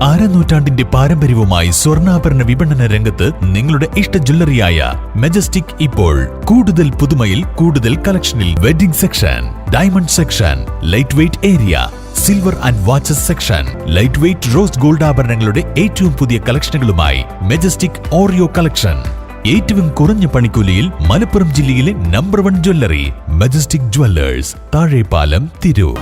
അരനൂറ്റാണ്ടിന്റെ പാരമ്പര്യവുമായി സ്വർണ്ണാഭരണ വിപണന രംഗത്ത് നിങ്ങളുടെ ഇഷ്ട ജ്വല്ലറിയായ മെജസ്റ്റിക് ഇപ്പോൾ കൂടുതൽ പുതുമയിൽ കൂടുതൽ കളക്ഷനിൽ wedding section, diamond section, light weight area, silver and watches section, light weight rose gold ആഭരണങ്ങളുടെ ഏറ്റവും പുതിയ കളക്ഷനുകളുമായി മെജസ്റ്റിക് ഓറിയോ കളക്ഷൻ. ഏറ്റവും കുറഞ്ഞ പണിക്കൂലിയിൽ മലപ്പുറം ജില്ലയിലെ number 1 jewellery majestic Jewellers, Thazhepalam, Tirur.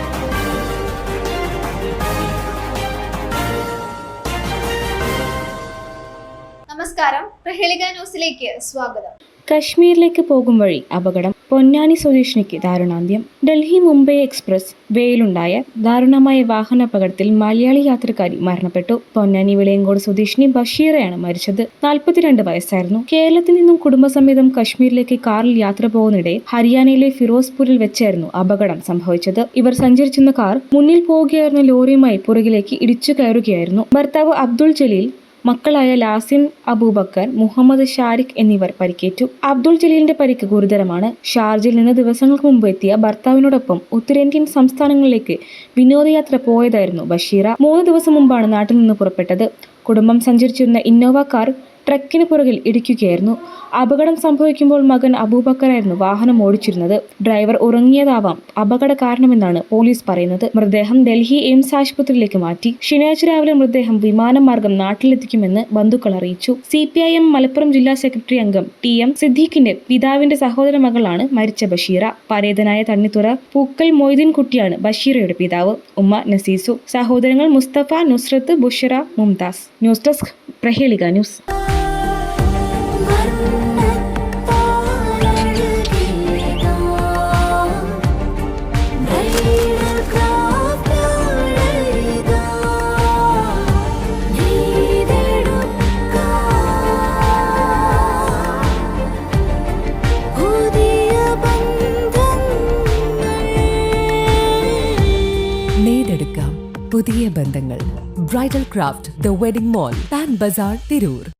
നമസ്കാരം, പ്രഹേളിക ന്യൂസിലേക്ക് സ്വാഗതം. കശ്മീരിലേക്ക് പോകും വഴി അപകടം. പൊന്നാനി സ്വദേശിനിക്ക് ദാരുണാന്ത്യം. ഡൽഹി മുംബൈ എക്സ്പ്രസ് വേയിലുണ്ടായ ദാരുണമായ വാഹനാപകടത്തിൽ മലയാളി യാത്രക്കാരി മരണപ്പെട്ടു. പൊന്നാനി വിളയങ്കോട് സ്വദേശിനി ബഷീറയാണ് മരിച്ചത്. 42 വയസ്സായിരുന്നു. കേരളത്തിൽ നിന്നും കുടുംബസമേതം കശ്മീരിലേക്ക് കാറിൽ യാത്ര പോകുന്നിടെ ഹരിയാനയിലെ ഫിറോസ്പൂരിൽ വെച്ചായിരുന്നു അപകടം സംഭവിച്ചത്. ഇവർ സഞ്ചരിച്ചിരുന്ന കാർ മുന്നിൽ പോവുകയായിരുന്ന ലോറിയുമായി പുറകിലേക്ക് ഇടിച്ചു കയറുകയായിരുന്നു. ഭർത്താവ് അബ്ദുൾ ജലീൽ, മക്കളായ ലാസിൻ അബൂബക്കർ, മുഹമ്മദ് ഷാരിഖ് എന്നിവർ പരിക്കേറ്റു. അബ്ദുൾ ജലീലിന്റെ പരിക്ക് ഗുരുതരമാണ്. ഷാർജയിൽ നിന്ന് ദിവസങ്ങൾക്ക് മുമ്പ് എത്തിയ ഭർത്താവിനോടൊപ്പം ഉത്തരേന്ത്യൻ സംസ്ഥാനങ്ങളിലേക്ക് വിനോദയാത്ര പോയതായിരുന്നു ബഷീറ. 3 ദിവസം മുമ്പാണ് നാട്ടിൽ നിന്ന് പുറപ്പെട്ടത്. കുടുംബം സഞ്ചരിച്ചിരുന്ന ഇന്നോവ കാർ ട്രക്കിന് പുറകിൽ ഇടിക്കുകയായിരുന്നു. അപകടം സംഭവിക്കുമ്പോൾ മകൻ അബൂബക്കറായിരുന്നു വാഹനം ഓടിച്ചിരുന്നത്. ഡ്രൈവർ ഉറങ്ങിയതാവാം അപകട കാരണമെന്നാണ് പോലീസ് പറയുന്നത്. മൃതദേഹം ഡൽഹി എയിംസ് ആശുപത്രിയിലേക്ക് മാറ്റി. ശനിയാഴ്ച രാവിലെ മൃതദേഹം വിമാനമാർഗം നാട്ടിലെത്തിക്കുമെന്ന് ബന്ധുക്കൾ അറിയിച്ചു. CPIM മലപ്പുറം ജില്ലാ സെക്രട്ടറി അംഗം TM സിദ്ദീഖിന്റെ പിതാവിന്റെ സഹോദര മകളാണ് മരിച്ച ബഷീറ. പരേതനായ തണ്ണിത്തുറ പൂക്കൽ മൊയ്തീൻ കുട്ടിയാണ് ബഷീറയുടെ പിതാവ്. ഉമ്മ നസീസു. സഹോദരങ്ങൾ Mustafa, Nusrath, Bushra, Mumtaz. News desk, Prahelika news. നെയ്തെടുക്കാം പുതിയ ബന്ധങ്ങൾ. Bridal craft, the wedding mall, pan bazaar, Tirur.